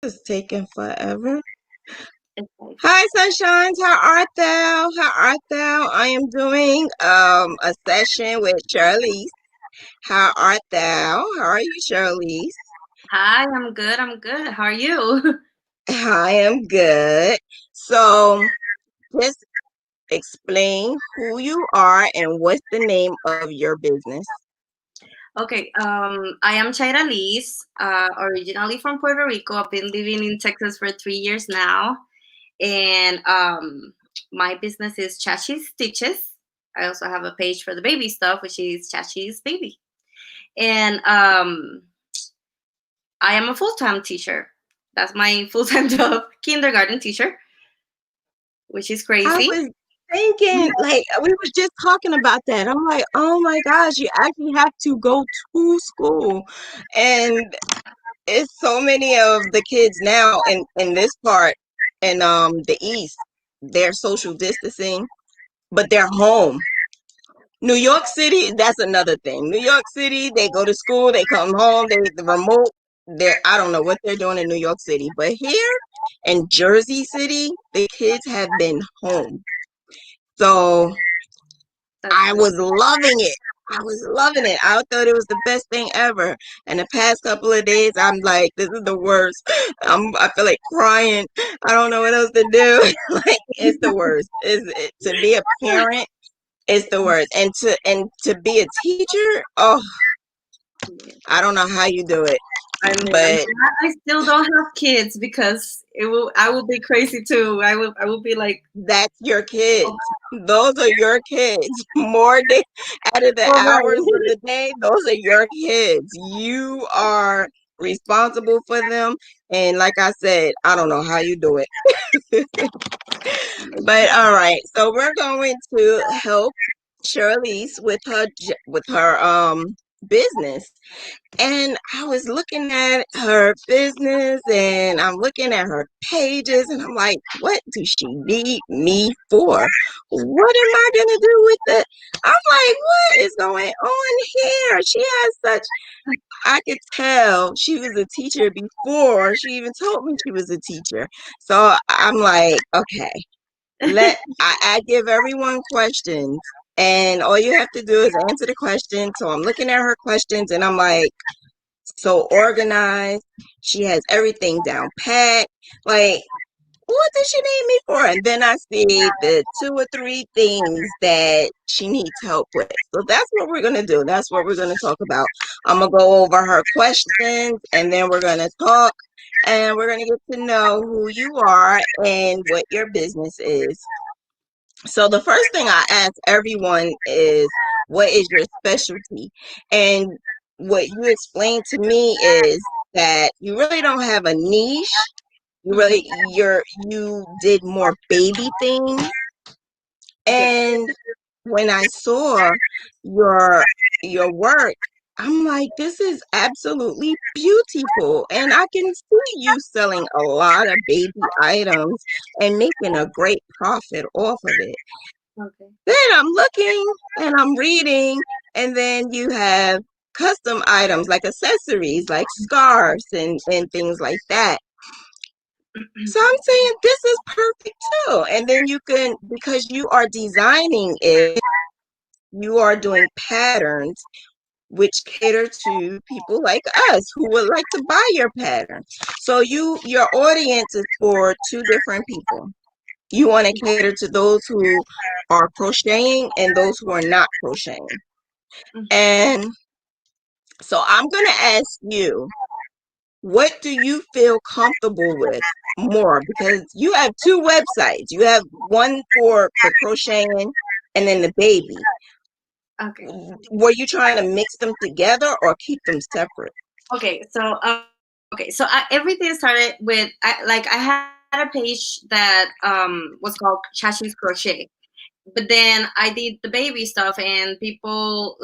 It's taking forever. It's like, Hi, sunshines. How art thou? How art thou? I am doing a session with Charlize. How art thou? How are you, Charlize? hi, I'm good. I'm good. How are you? I am good. So just explain who you are and what's the name of your business. Okay, I am Chaira Liz, originally from Puerto Rico. I've been living in Texas for 3 years now, and my business is Shashis Stitches. I also have a page for the baby stuff, which is Shashis Baby, and I am a full-time teacher. That's my full-time job, kindergarten teacher, which is I crazy. was thinking, like, we was just talking about that. I'm like, oh my gosh, you actually have to go to school. And it's so many of the kids now in this part in the east, they're social distancing, but they're home. New York City, that's another thing. New York City, they go to school, they come home, they the remote, they're I don't know what they're doing in New York City, but here in Jersey City, the kids have been home. So That's I great. was loving it. I was loving it. I thought it was the best thing ever. And the past couple of days, I'm like, this is the worst. I feel like crying. I don't know what else to do. Like, it's the worst. To be a parent, it's the worst. And to be a teacher, oh, I don't know how you do it, I mean, I'm but glad I still don't have kids because I will be crazy too. I will be like, that's your kids. Those are your kids. More day out of the all hours of right. the day, those are your kids. You are responsible for them. And like I said, I don't know how you do it. But all right, so we're going to help Shirley's with her business. And I was looking at her business and I'm looking at her pages and I'm like, what does she need me for? What am I going to do with it? I'm like, what is going on here? She has such, I could tell she was a teacher before she even told me she was a teacher. So I'm like, okay, I give everyone questions and all you have to do is answer the question. So I'm looking at her questions and I'm like, so organized. She has everything down pat. Like, what does she need me for? And then I see the two or three things that she needs help with. So that's what we're gonna do. That's what we're gonna talk about. I'm gonna go over her questions and then we're gonna talk and we're gonna get to know who you are and what your business is. So the first thing I ask everyone is, what is your specialty? And what you explained to me is that you really don't have a niche. You did more baby things. Yes. And when I saw your your work, I'm like, this is absolutely beautiful. And I can see you selling a lot of baby items and making a great profit off of it. Okay. Then I'm looking and I'm reading, and then you have custom items like accessories, like scarves and things like that. So I'm saying this is perfect too. And then you can, because you are designing it, you are doing patterns which cater to people like us who would like to buy your pattern. So your audience is for two different people. You want to cater to those who are crocheting and those who are not crocheting. And so I'm going to ask you, what do you feel comfortable with more? Because you have two websites. You have one for the crocheting and then the baby. Okay. Were you trying to mix them together or keep them separate? Okay. Everything started with I had a page that was called Shashi's Crochet, but then I did the baby stuff, and people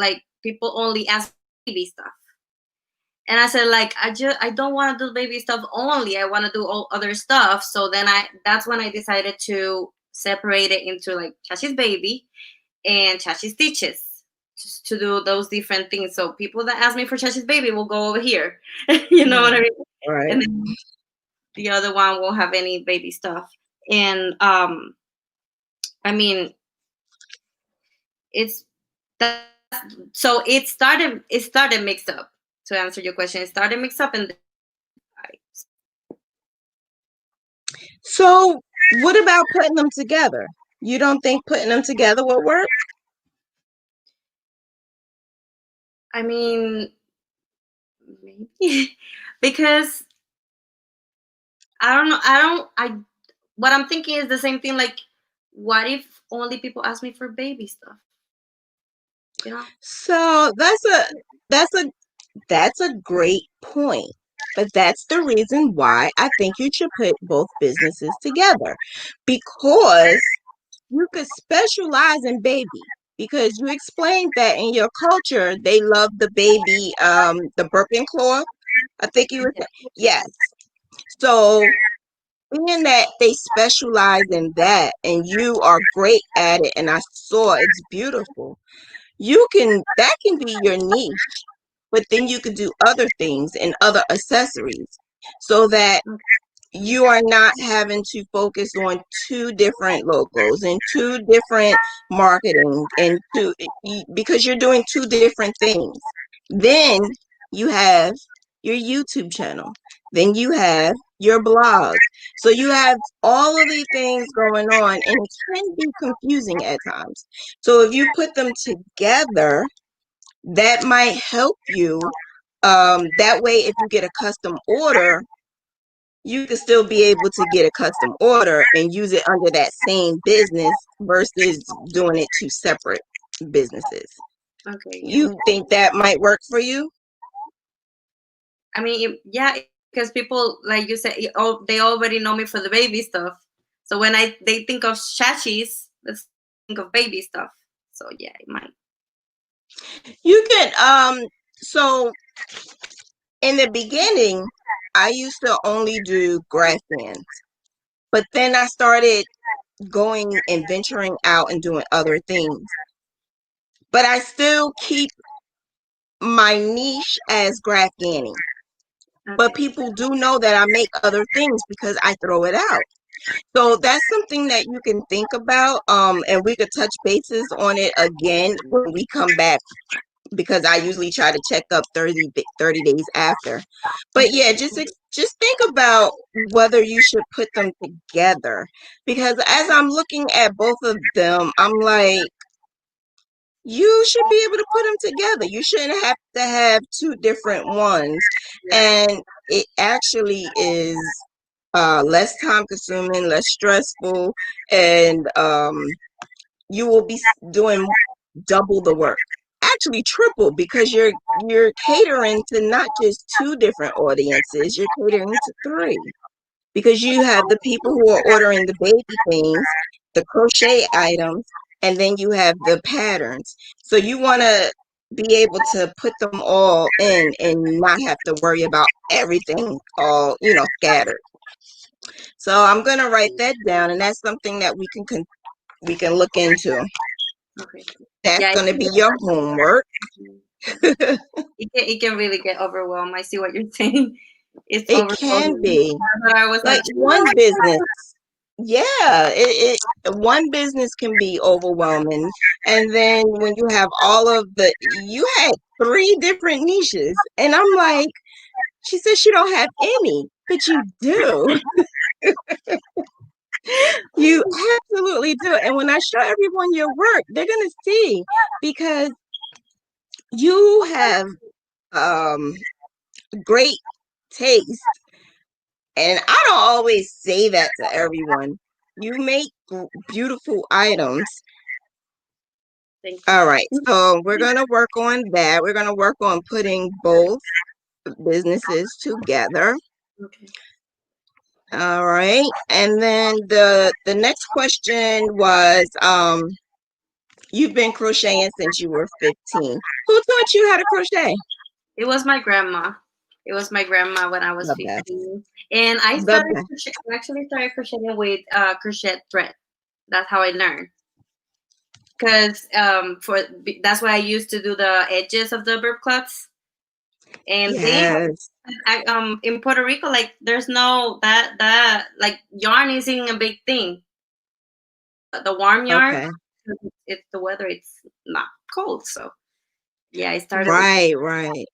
only ask baby stuff. And I said, like, I don't want to do baby stuff only. I want to do all other stuff. So then that's when I decided to separate it into like Chachi's Baby and Chachi's Stitches, just to do those different things. So people that ask me for Chachi's Baby will go over here. You know what I Right. mean? Right. And then the other one won't have any baby stuff. And I mean, it's that's so it started mixed up. To answer your question, it started mixed up, and then So what about putting them together? You don't think putting them together will work? I mean, maybe because I don't know. What I'm thinking is the same thing. Like, what if only people ask me for baby stuff? You know? So that's a that's a great point. But that's the reason why I think you should put both businesses together, because you could specialize in baby, because you explained that in your culture they love the baby, the burping cloth. I think you were saying yes. So being that they specialize in that and you are great at it, and I saw it's beautiful, that can be your niche, but then you could do other things and other accessories, so that you are not having to focus on two different logos and two different marketing and because you're doing two different things. Then you have your YouTube channel. Then you have your blog. So you have all of these things going on, and it can be confusing at times. So if you put them together, that might help you. That way, if you get a custom order, you can still be able to get a custom order and use it under that same business versus doing it two separate businesses. Okay, yeah. You think that might work for you? I mean, yeah, because people, like you said, they already know me for the baby stuff. So when they think of Shashis, let's think of baby stuff. So yeah, it might. You can so in the beginning I used to only do grass fans, but then I started going and venturing out and doing other things. But I still keep my niche as graph ganning. But Okay. people do know that I make other things because I throw it out. So that's something that you can think about. And we could touch bases on it again when we come back, because I usually try to check up 30 days after. But Okay. yeah, just think about whether you should put them together, because as I'm looking at both of them, I'm like, you should be able to put them together. You shouldn't have to have two different ones. Yeah. And it actually is less time consuming, less stressful, and you will be doing double the work, actually triple, because you're catering to not just two different audiences, you're catering to three, because you have the people who are ordering the baby things, the crochet items, and then you have the patterns. So you want to be able to put them all in and not have to worry about everything all, scattered. So I'm going to write that down, and that's something that we can look into. Okay. That's Yeah. going to be your homework. It can really get overwhelmed. I see what you're saying. It's It can overwhelming. be But I was like like, one business. Yeah, one business can be overwhelming. And then when you have you had three different niches. And I'm like, she says she don't have any, but you do. You absolutely do. And when I show everyone your work, they're going to see, because you have um great taste. And I don't always say that to everyone. You make beautiful items. thank you. All right, so we're going to work on that. We're going to work on putting both businesses together. Okay. All right, and then the next question was, you've been crocheting since you were 15. Who taught you how to crochet? It was my grandma. It was my grandma when I was The best. 15, and I The started best. actually started crocheting with crochet thread. That's how I learned. Because that's why I used to do the edges of the burp cloths. And then Yes. in Puerto Rico, like there's no that like yarn isn't a big thing. The warm yarn, Okay. it's the weather, it's not cold. So yeah, I started with Right, right.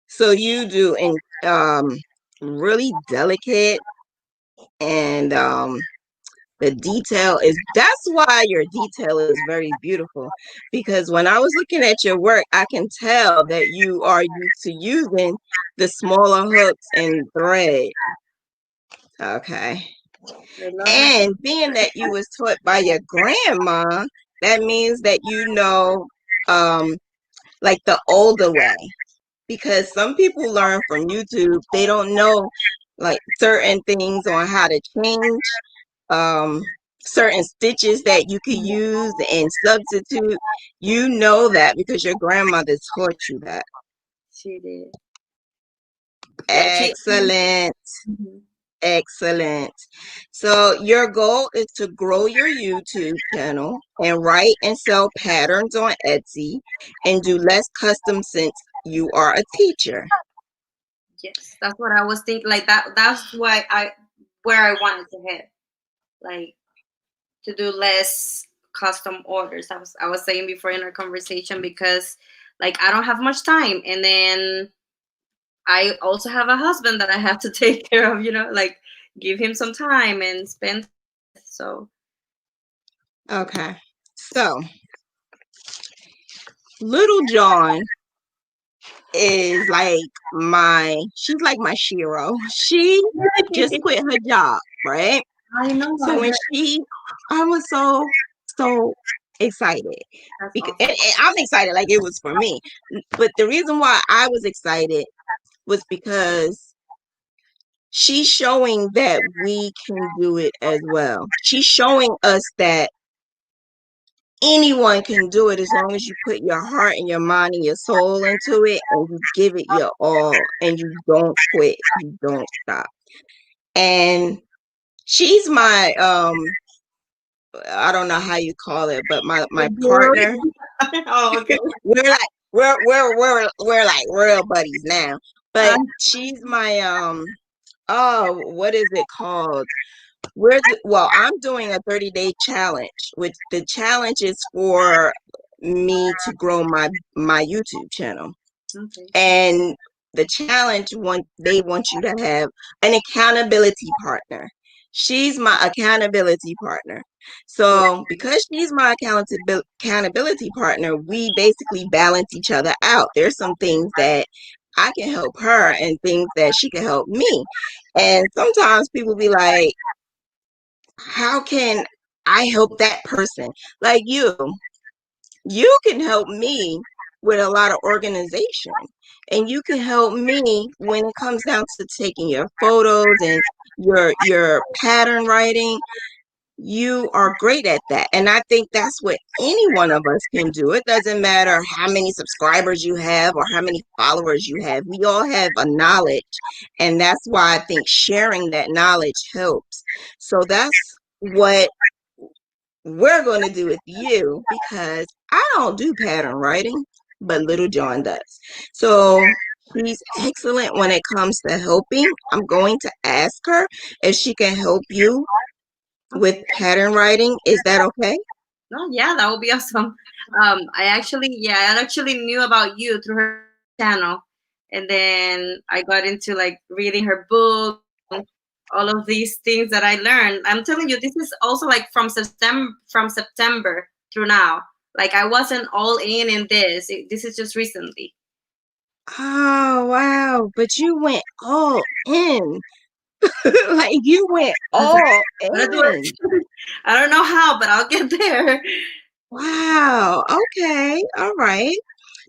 So you do in really delicate and the detail is that's why your detail is very beautiful because when I was looking at your work, I can tell that you are used to using the smaller hooks and thread. Okay. I love my And being that you was taught by your grandma, that means that you know um like the older way because some people learn from YouTube. They don't know like certain things on how to change um certain stitches that you could use and substitute. You know that because your grandmother taught you that. she did. Yeah, she. Excellent. Mhm. Excellent. So your goal is to grow your YouTube channel and write and sell patterns on Etsy and do less custom since you are a teacher. Yes, that's what I was thinking. Like that. That's why I where I wanted to head. Like to do less custom orders. I was saying before in our conversation because like I don't have much time, and then I also have a husband that I have to take care of. Like give him some time and spend time with. So Okay. So Little John is like she's like my Shiro. She just quit her job, right? I know. So I when heard. I was so excited That's because awesome. and I'm excited like it was for me. But the reason why I was excited was because she's showing that we can do it as well. She's showing us that anyone can do it as long as you put your heart and your mind and your soul into it and you give it your all and you don't quit, you don't stop. And she's my I don't know how you call it, but my partner. Oh, okay. We're like we're like real buddies now. But she's my oh, what is it called? Well, I'm doing a 30-day challenge, which the challenge is for me to grow my YouTube channel. Okay. And the challenge they want you to have an accountability partner. She's my accountability partner. So because she's my accountability partner, we basically balance each other out. There's some things that I can help her and things that she can help me. And sometimes people be like, how can I help that person? Like you can help me with a lot of organization and you can help me when it comes down to taking your photos and your pattern writing. You are great at that, and I think that's what any one of us can do. It doesn't matter how many subscribers you have or how many followers you have. We all have a knowledge, and that's why I think sharing that knowledge helps. So that's what we're going to do with you because I don't do pattern writing, but Little John does. So he's excellent when it comes to helping. I'm going to ask her if she can help you with pattern writing. Is that okay? No, yeah, that would be awesome. I actually knew about you through her channel, and then I got into like reading her book, all of these things that I learned. I'm telling you, this is also like from September through now. Like I wasn't all in this. This is just recently. Oh, wow. But you went all in. Like you went I was like, all I'm gonna do in. it. I don't know how, but I'll get there. Wow. Okay. All right.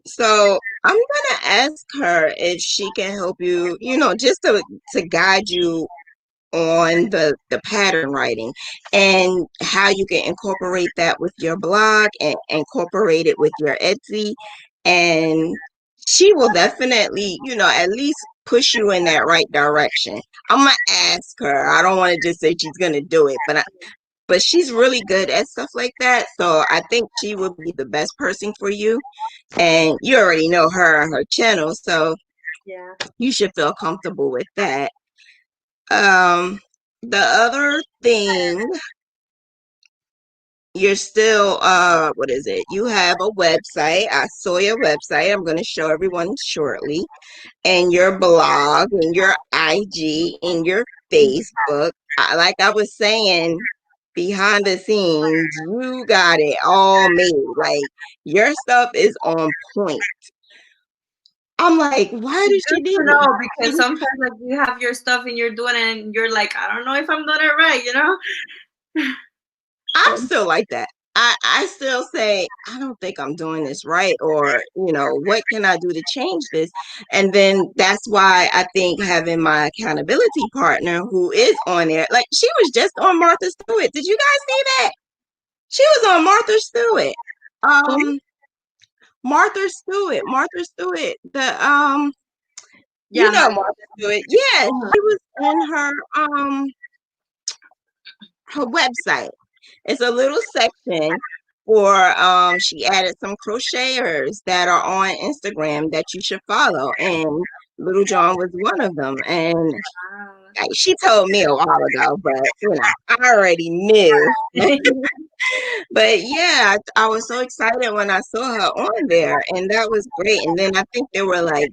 So I'm gonna ask her if she can help you, just to guide you on the pattern writing and how you can incorporate that with your blog and incorporate it with your Etsy. And she will definitely, at least push you in that right direction. I'm gonna ask her. I don't want to just say she's gonna do it, but but she's really good at stuff like that. So I think she would be the best person for you. And you already know her and her channel, so Yeah. you should feel comfortable with that. Um, the other thing, you're still what is it? You have a website. I saw your website. I'm going to show everyone shortly. And your blog and your IG and your Facebook. Like I was saying, behind the scenes, you got it all made. Like your stuff is on point. I'm like, why It's does she good need to me? know because sometimes like you have your stuff and you're doing it and you're like, I don't know if I'm doing it right, you know? I'm still like that. I still say, I don't think I'm doing this right, or, what can I do to change this? And then that's why I think having my accountability partner who is on there, like she was just on Martha Stewart. Did you guys see that? She was on Martha Stewart. Who? Um, Martha Stewart, Yeah, Mark. Martha Stewart. Yeah, she was in her website. It's a little section for she added some crocheters that are on Instagram that you should follow, and Little John was one of them. And she told me a while ago, but I already knew. But yeah, I was so excited when I saw her on there, and that was great. And then I think there were like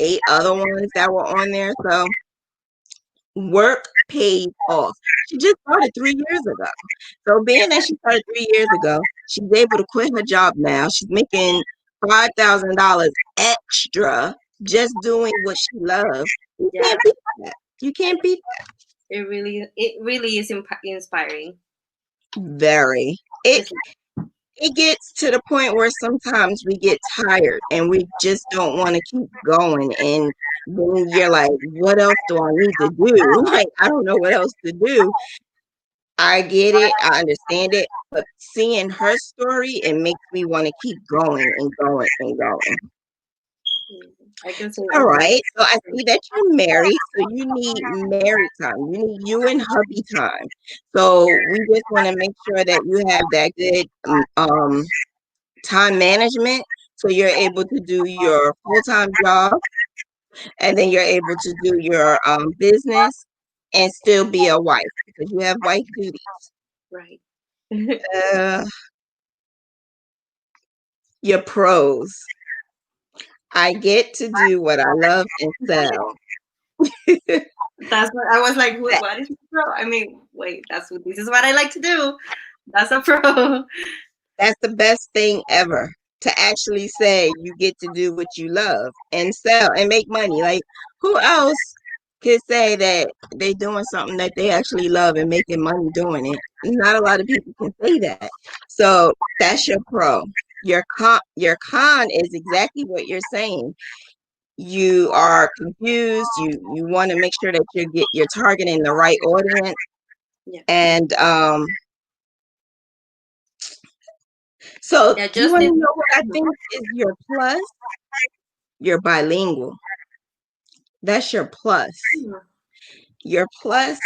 8 other ones that were on there. So work paid off. She just started 3 years ago. So being that she started 3 years ago, she's able to quit her job now. She's making $5,000 extra just doing what she loves. You Yeah, can't beat that. You can't beat it really is inspiring. that. Very. It It's it gets to the point where sometimes we get tired and we just don't want to keep going, and then you're like, what else do I need to do? Like, I don't know what else to do. I get it. I understand it. But seeing her story, it makes me want to keep going and going and going. I can say All the same. right. So I see that you're married. So you need married time. You need you and hubby time. So we just want to make sure that you have that good time management. So you're able to do your full-time job, and then you're able to do your business and still be a wife because you have wife duties. Right. Uh, your pros. I get to do what I love and sell. That's what I was like. That- What is a pro? I mean, wait. This is what I like to do. That's a pro. That's the best thing ever, to actually say you get to do what you love and sell and make money. Like, who else could say that they're doing something that they actually love and making money doing it? Not a lot of people can say that. So that's your pro. Your con is exactly what you're saying. You are confused. You want to make sure that you're targeting the right audience. Yeah. And so Yeah. you Just want need. to know what I think is your plus? You're bilingual. That's your plus. Your plus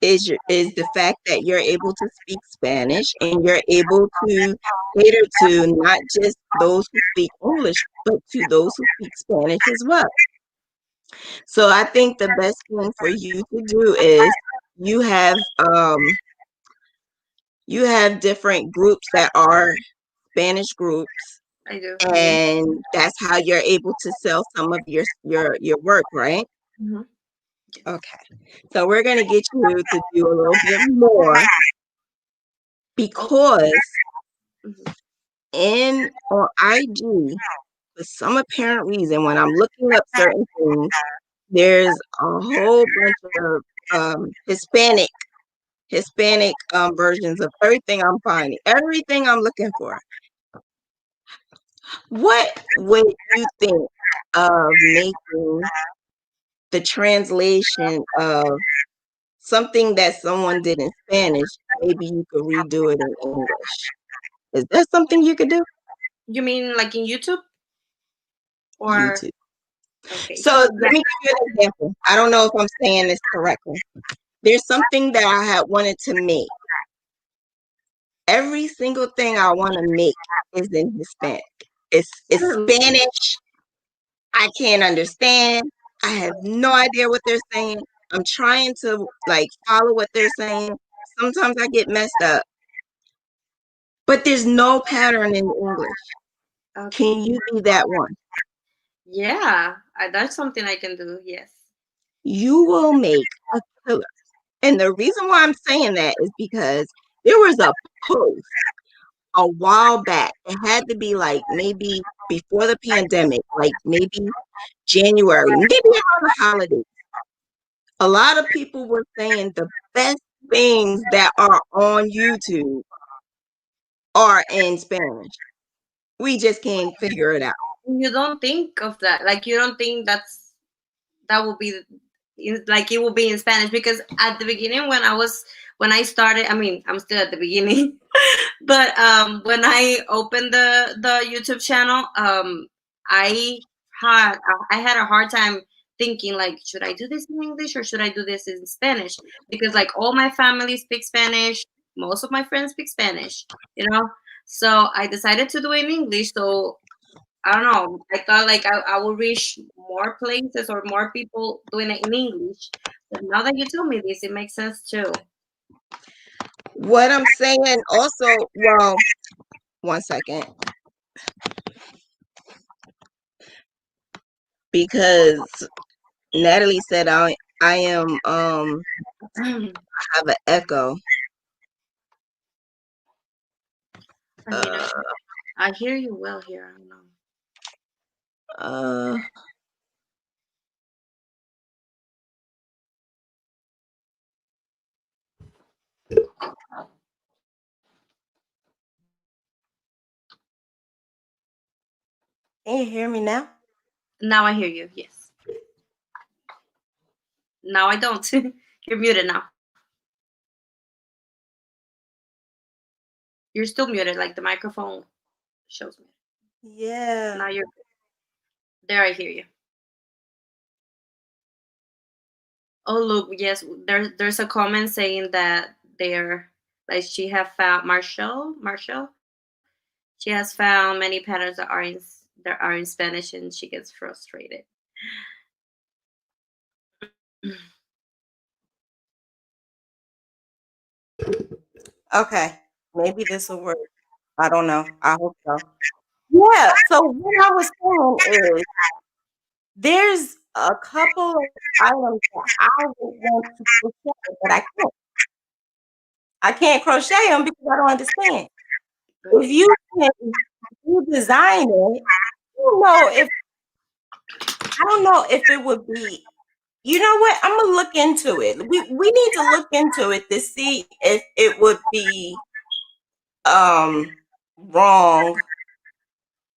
is the fact that you're able to speak Spanish and you're able to cater to not just those who speak English, but to those who speak Spanish as well. So I think the best thing for you to do is you have um you have different groups that are Spanish groups, I do. and that's how you're able to sell some of your work, right? Mm-hmm. Yes. Okay. So we're going to get you to do a little bit more Oh. because Mm-hmm. in on IG, for some apparent reason, when I'm looking up certain things, there's a whole bunch of Hispanic versions of everything I'm finding, everything I'm looking for. What would you think of making the translation of something that someone did in Spanish? Maybe you could redo it in English. Is that something you could do? You mean like in YouTube or YouTube. okay? So So let me give you an example. I don't know if I'm saying this correctly. There's something that I had wanted to make. Every single thing I want to make is in Hispanic. It's Spanish. I can't understand. I have no idea what they're saying. I'm trying to like follow what they're saying. Sometimes I get messed up, but there's no pattern in English. Okay. Can you be that one? Yeah, that's something I can do. Yes. You will make a killer. And the reason why I'm saying that is because there was a post a while back. It had to be like maybe before the pandemic, like maybe January, maybe around the holidays. A lot of people were saying the best things that are on YouTube are in Spanish. We just can't figure it out. You don't think of that. Like you don't think that will be like it will be in Spanish, because at the beginning when I started, I mean, I'm still at the beginning, but when I opened the YouTube channel, I I had a hard time thinking like, should I do this in English or should I do this in Spanish? Because like all my family speaks Spanish, most of my friends speak Spanish, you know. So I decided to do it in English. So I don't know. I thought like I will reach more places or more people doing it in English. But now that you tell me this, it makes sense too. What I'm saying also, well, one second, because Natalie said I am have an echo. I mean, Uh I hear you well here. I don't know. uh can you hear me now? Now I hear you. Yes. Now I don't. You're muted now. You're still muted. Like the microphone shows me. Yeah. Now you're there. I hear you. Oh look, yes. There's a comment saying that they're like she have found Marshall. She has found many patterns that are in Spanish, and she gets frustrated. Okay. Maybe this will work. I don't know. I hope so. Yeah. So what I was saying is there's a couple of items that I would want to crochet, but I can't. I can't crochet them because I don't understand. If Okay. you can you design it, you know if I don't know if it would be. You know what? I'm gonna look into it. We need to look into it to see if it would be wrong.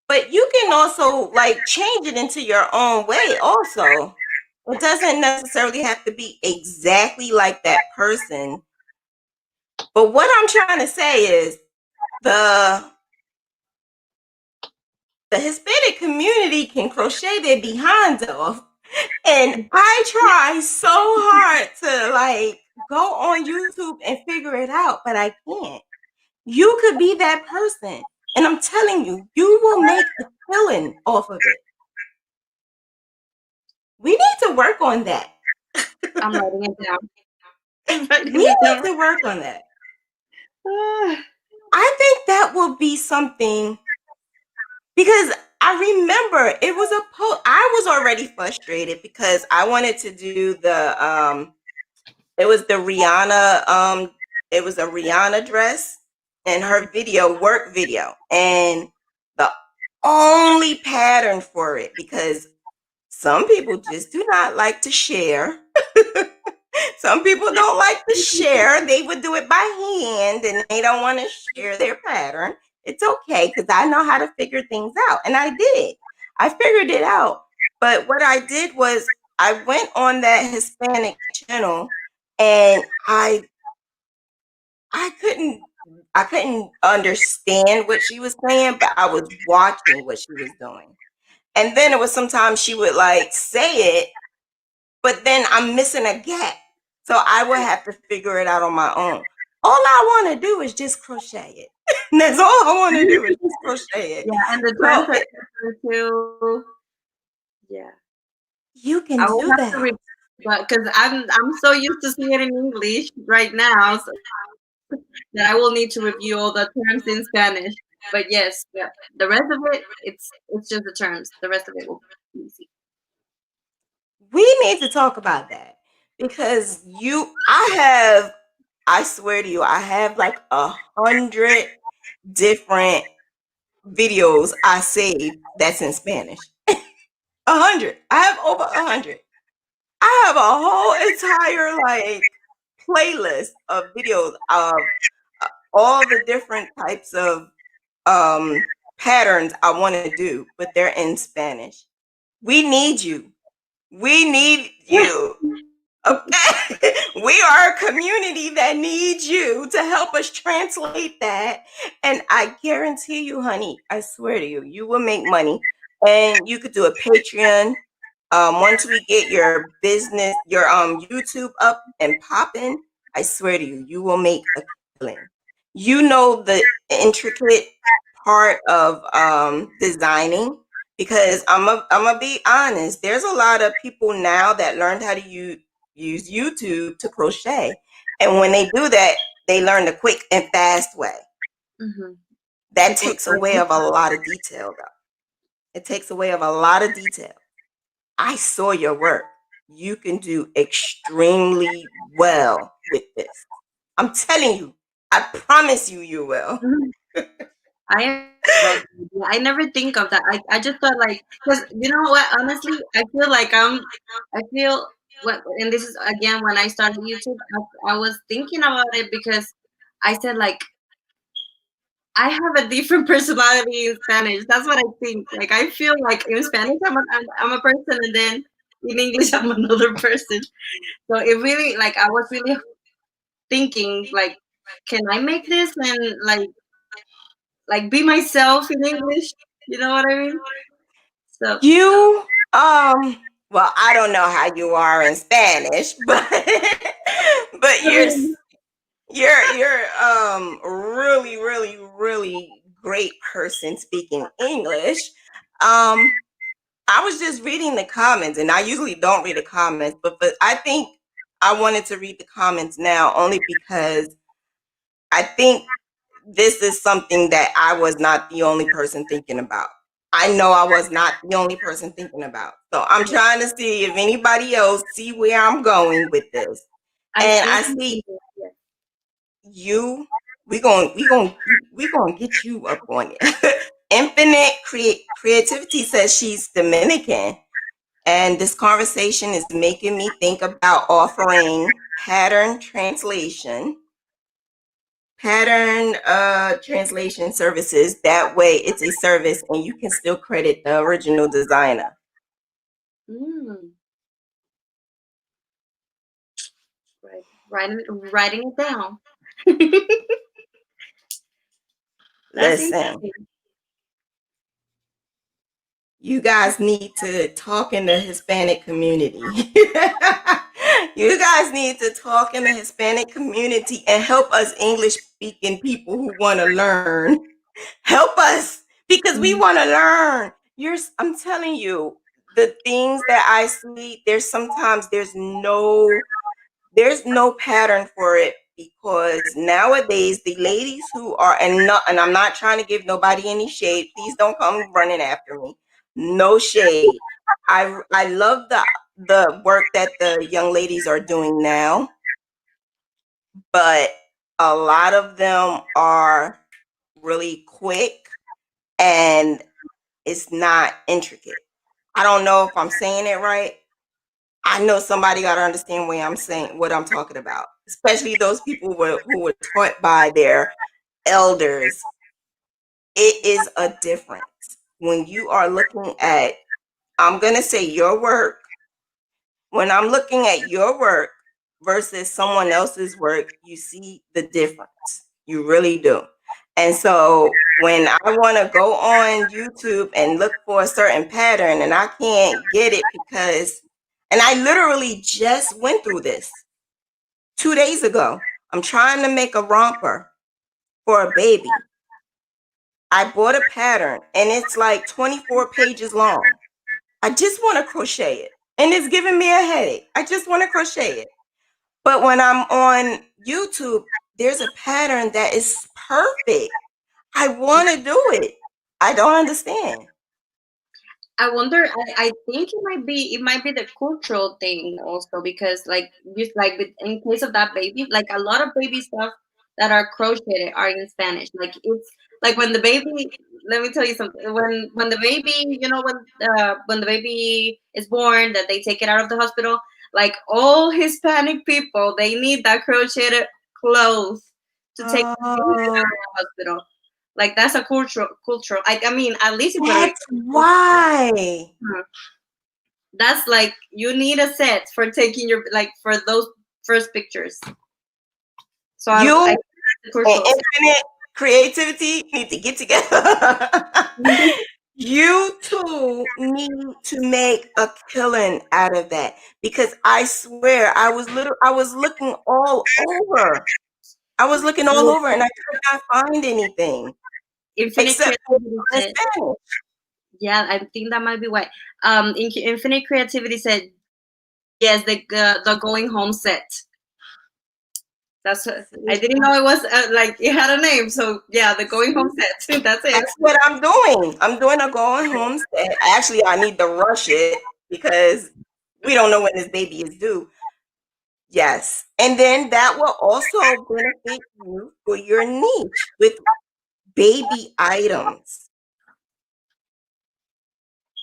But you can also like change it into your own way also. It doesn't necessarily have to be exactly like that person. But what I'm trying to say is the the Hispanic community can crochet their behinds off. And I try so hard to like go on YouTube and figure it out, but I can't. You could be that person. And I'm telling you, you will make a killing off of it. We need to work on that. I'm writing it down. I'm writing We it need down. to work on that. Ah, I think that would be something because I remember it was a post. I was already frustrated because I wanted to do it was the Rihanna it was a Rihanna dress and her work video, and the only pattern for it, because some people just do not like to share. Some people don't like to share. They would do it by hand and they don't want to share their pattern. It's okay because I know how to figure things out. And I did. I figured it out. But what I did was I went on that Hispanic channel and I couldn't I couldn't understand what she was saying, but I was watching what she was doing. And then it was sometimes she would like say it, but then I'm missing a gap. So I would have to figure it out on my own. all I want to do is just crochet it. That's all I want to do is just crochet it. Yeah, and the So terms are different too. Yeah, you I can will do have to that. read, but because I'm so used to seeing it in English right now, so that I will need to review all the terms in Spanish. But yes, yeah, the rest of it, it's just the terms. The rest of it will be easy. We need to talk about that because I swear to you, I have like 100 different videos I saved that's in Spanish. 100. I have over 100. I have a whole entire like playlist of videos of all the different types of um patterns I want to do, but they're in Spanish. We need you. We need you. Okay. We are a community that needs you to help us translate that. And I guarantee you, honey, I swear to you, you will make money. And you could do a Patreon. Once we get your business, your YouTube up and popping, I swear to you, you will make a killing. You know the intricate part of designing because I'm gonna be honest. There's a lot of people now that learned how to use YouTube to crochet, and when they do that, they learn the quick and fast way. Mm-hmm. That People takes are away of a lot of detail, though. It takes away of a lot of detail. I saw your work. You can do extremely well with this. I'm telling you. I promise you, you will. I am about that. I never think of that. I just thought like because you know what? Honestly, I feel like I feel what, and this is again when I started YouTube. I was thinking about it because I said like I have a different personality in Spanish. That's what I think. Like I feel like in Spanish I'm a person, and then in English I'm another person. So it really like I was really thinking like, can I make this and like be myself in English? You know what I mean? So You, well, I don't know how you are in Spanish, but but I mean, you're really really great person speaking English. I was just reading the comments, and I usually don't read the comments, but I think I wanted to read the comments now only because I think this is something that I was not the only person thinking about. I know I was not the only person thinking about. So I'm trying to see if anybody else see where I'm going with this. I And think I see you. We gonna get you up on it. Infinite Creativity says she's Dominican, and this conversation is making me think about offering pattern translation services. That way it's a service and you can still credit the original designer. mm, right, writing it down. That's Listen, interesting. you guys need to talk in the Hispanic community. You guys need to talk in the Hispanic community and help us English speaking people who want to learn. Help us because we Mhm. want to learn. I'm telling you, the things that I see, there's no pattern for it because nowadays the ladies who are and I'm not trying to give nobody any shade. Please don't come running after me. No shade. I love the work that the young ladies are doing now, but a lot of them are really quick and it's not intricate. I don't know if I'm saying it right. I know somebody got to understand what I'm talking about, especially those people who were taught by their elders. It is a difference when you are looking at, I'm going to say your work, when I'm looking at your work versus someone else's work, you see the difference. You really do. And so when I want to go on YouTube and look for a certain pattern and I can't get it and I literally just went through this 2 days ago. I'm trying to make a romper for a baby. I bought a pattern and it's like 24 pages long. I just want to crochet it and it's giving me a headache. I just want to crochet it. But when I'm on YouTube, there's a pattern that is perfect. I want to do it. I don't understand. I wonder. I think it might be the cultural thing also, because like just like in case of that baby, like a lot of baby stuff that are crocheted are in Spanish. Like it's like when the baby. Let me tell you something. When the baby, when the baby is born, that they take it out of the hospital. Like all Hispanic people, they need that crocheted clothes to take the baby out Oh, of the hospital. Like that's a cultural. I mean, at least in Puerto that's Rico. why. That's like you need a set for taking your like for those first pictures. So I You and crucial. infinite creativity need to get together. You two need to make a killing out of that because I swear I was looking all over. I was looking all over and I could not find anything Infinite except for creativity in said, Spanish. yeah, I think that might be why. Infinite creativity said, yes, the going home set. That's I didn't know it was like it had a name. So yeah, the going home set. That's it. That's what I'm doing. I'm doing a going home set. Actually, I need to rush it because we don't know when this baby is due. Yes. And then that will also benefit you for your niche with baby items.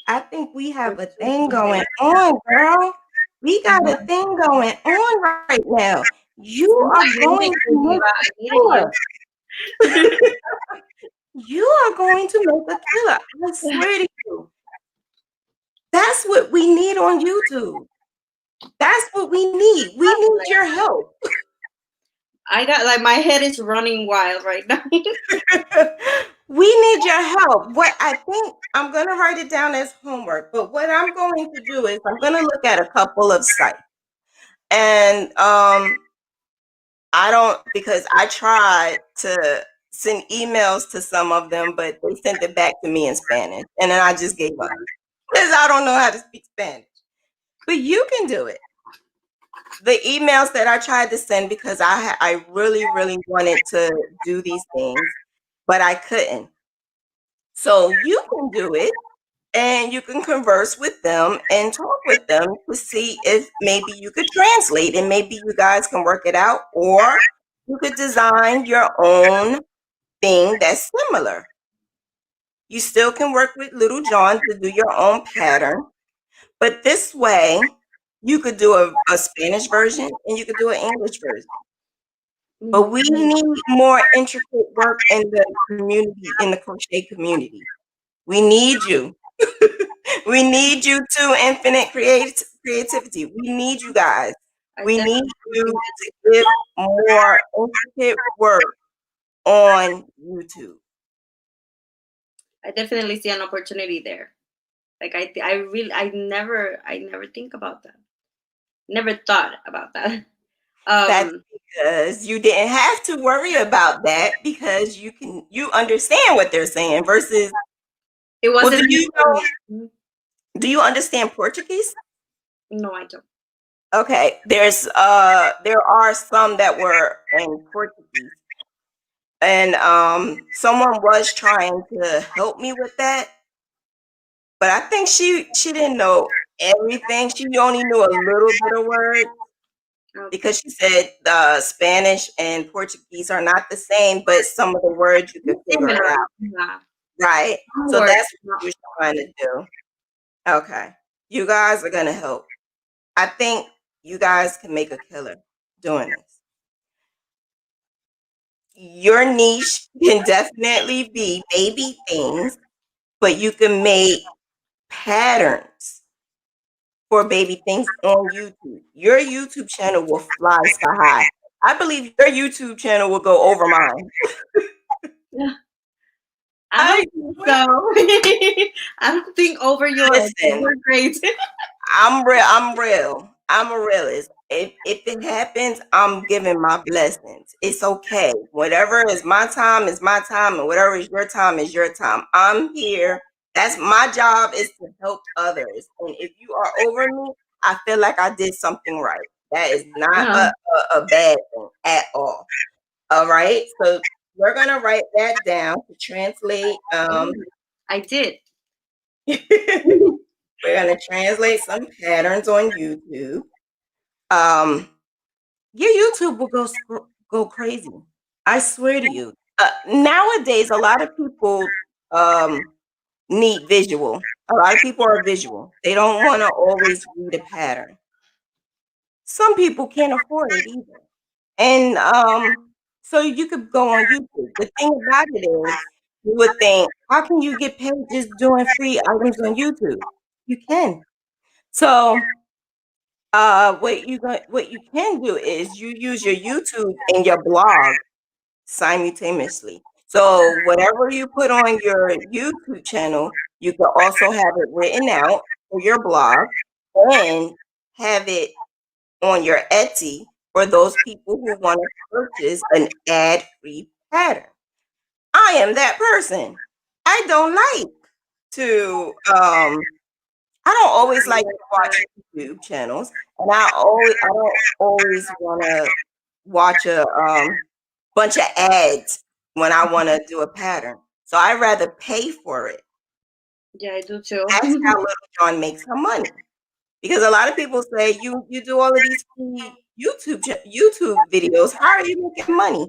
I think we have a thing going on, girl. We got a thing going on right now. You You are have made going it, to make Diva. I a needed killer. you. You are going to make a killer. I swear to you. That's what we need on YouTube. That's what we need. We need your help. I got like my head is running wild right now. We need your help. What I think I'm going to write it down as homework, but what I'm going to do is I'm going to look at a couple of sites. And I don't because I tried to send emails to some of them, but they sent it back to me in Spanish, and then I just gave up because I don't know how to speak Spanish. But you can do it. The emails that I tried to send because I really wanted to do these things, but I couldn't. So you can do it and you can converse with them and talk with them to see if maybe you could translate and maybe you guys can work it out or you could design your own thing that's similar. You still can work with Little John to do your own pattern, but this way you could do a Spanish version and you could do an English version. But we need more intricate work in the community, in the crochet community. We need you. We need you to infinite creativity. We need you guys. I We need definitely you think to give more intricate work on YouTube. I definitely see an opportunity there. Like I never think about that. Never thought about that. That's Um, because you didn't have to worry about that because you understand what they're saying versus it well, wasn't new for me. do you understand Portuguese? No, I don't. Okay, there are some that were in Portuguese. And someone was trying to help me with that, but I think she didn't know everything. She only knew a little bit of words Okay. because she said Spanish and Portuguese are not the same, but some of the words you could figure it Similar. out. Yeah. Right. Some So words. that's what she was trying to do. Okay. You guys are gonna help. I think you guys can make a killer doing this. Your niche can definitely be baby things, but you can make patterns for baby things on YouTube. Your YouTube channel will fly sky high. I believe your YouTube channel will go over mine. I I don't think so. I don't think over yours. listen. You're great. I'm real. I'm real. I'm a realist. if it happens, I'm giving my blessings. It's okay. Whatever is my time is my time, and whatever is your time is your time. I'm here. That's my job, is to help others. And if you are over me, I feel like I did something right. That is not Oh, a bad thing at all. All right. So we're gonna write that down to translate. I did. We're gonna translate some patterns on YouTube. Um, your YouTube will go crazy. I swear to you. Nowadays, a lot of people need visual. A lot of people are visual. They don't want to always read a pattern. Some people can't afford it either. And so you could go on YouTube. The thing about it is, you would think, how can you get paid just doing free items on YouTube? You can. So what you can do is you use your YouTube and your blog simultaneously. So whatever you put on your YouTube channel, you can also have it written out for your blog and have it on your Etsy for those people who want to purchase an ad-free pattern. I am that person. I don't like to I don't always like to watch YouTube channels, and I don't always want to watch a bunch of ads when I want to do a pattern. So I rather pay for it. Yeah, I do too. That's how Little John makes her money. Because a lot of people say you do all of these free YouTube videos. How are you making money?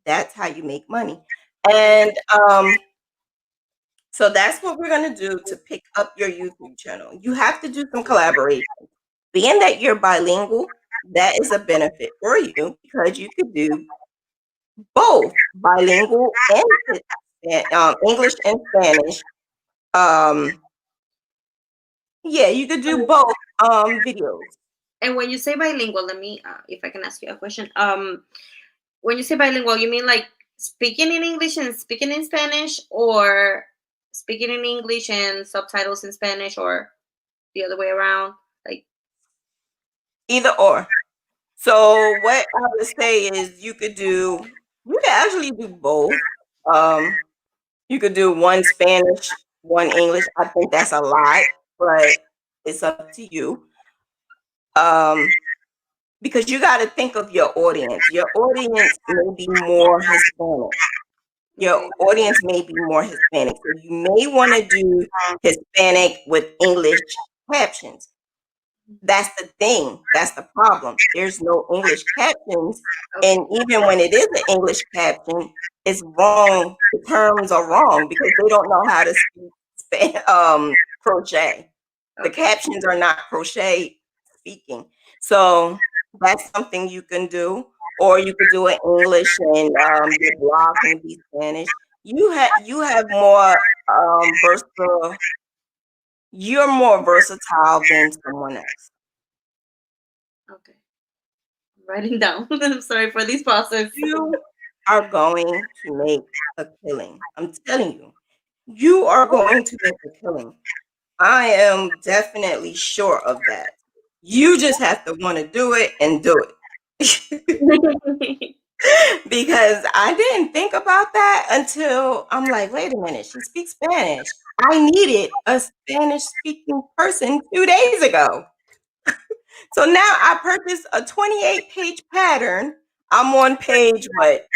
That's how you make money. And so that's what we're gonna do to pick up your YouTube channel. You have to do some collaboration. Being that you're bilingual, that is a benefit for you because you could do both bilingual and English and Spanish. Um, yeah, you could do both videos. And when you say bilingual, let me, if I can ask you a question. When you say bilingual, you mean like speaking in English and speaking in Spanish, or speaking in English and subtitles in Spanish, or the other way around? Like, Either or. So what I would say is you could actually do both. Um, you could do one Spanish, one English. I think that's a lot, but it's up to you. Um, because you got to think of your audience. Your audience may be more Hispanic. Your okay, audience may be more Hispanic. So you may want to do Hispanic with English captions. That's the thing. That's the problem. There's no English captions. okay, And even when it is an English caption, it's wrong. The terms are wrong because they don't know how to speak crochet. The okay, captions are not crochet speaking. So that's something you can do. Or you could do it English and your blog can be Spanish. You have more versatile. You're more versatile than someone else. okay. I'm writing down. I'm sorry for these pauses. You are going to make a killing. I'm telling you, you are going to make a killing. I am definitely sure of that. You just have to want to do it and do it. Because I didn't think about that until I'm like, wait a minute, she speaks Spanish. I needed a Spanish speaking person 2 days ago. So now I purchased a 28-page pattern. I'm on page what?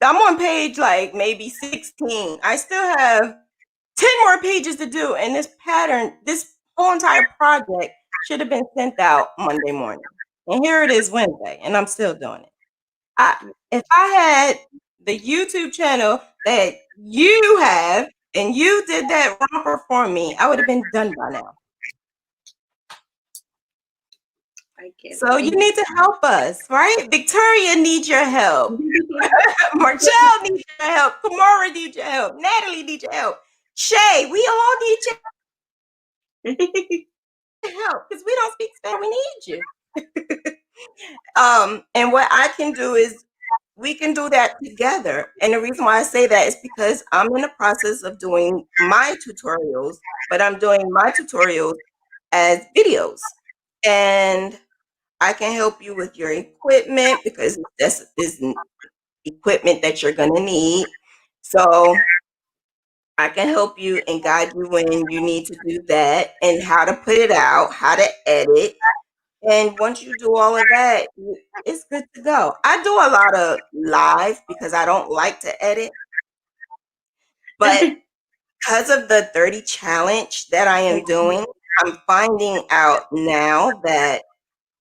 I'm on page like maybe 16. I still have 10 more pages to do. And this pattern, this whole entire project should have been sent out Monday morning. And here it is Wednesday, and I'm still doing it. If I had the YouTube channel that you have and you did that romper for me, I would have been done by now. I get So you it. need to help us, right? Victoria needs your help. Marcelle needs your help. Kamara needs your help. Natalie needs your help. Shay, we all need your help because we don't speak Spanish. We need you. And what I can do is we can do that together. And the reason why I say that is because I'm in the process of doing my tutorials, but I'm doing my tutorials as videos. And I can help you with your equipment because this is equipment that you're going to need. So I can help you and guide you when you need to do that and how to put it out, how to edit. And once you do all of that, it's good to go. I do a lot of live because I don't like to edit, but because of the 30 challenge that I am doing, I'm finding out now that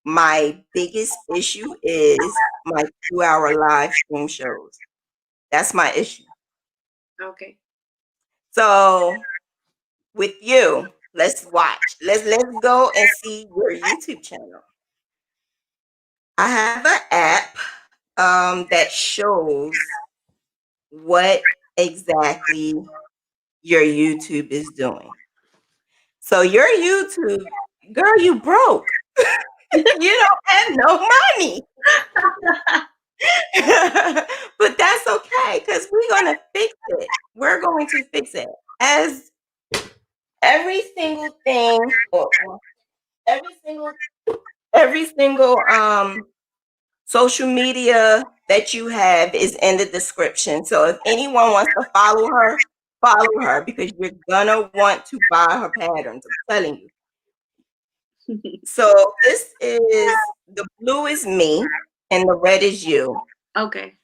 my biggest issue is my 2-hour live stream shows. That's my issue. Okay. So with you, let's watch. Let's go and see your YouTube channel. I have an app that shows what exactly your YouTube is doing. So your YouTube, girl, you broke. You don't have no money. But that's okay because we're gonna fix it. We're going to fix it. As every single thing, or every single every single social media that you have is in the description. So if anyone wants to follow her because you're gonna want to buy her patterns. I'm telling you. So this is the blue is me and the red is you. Okay.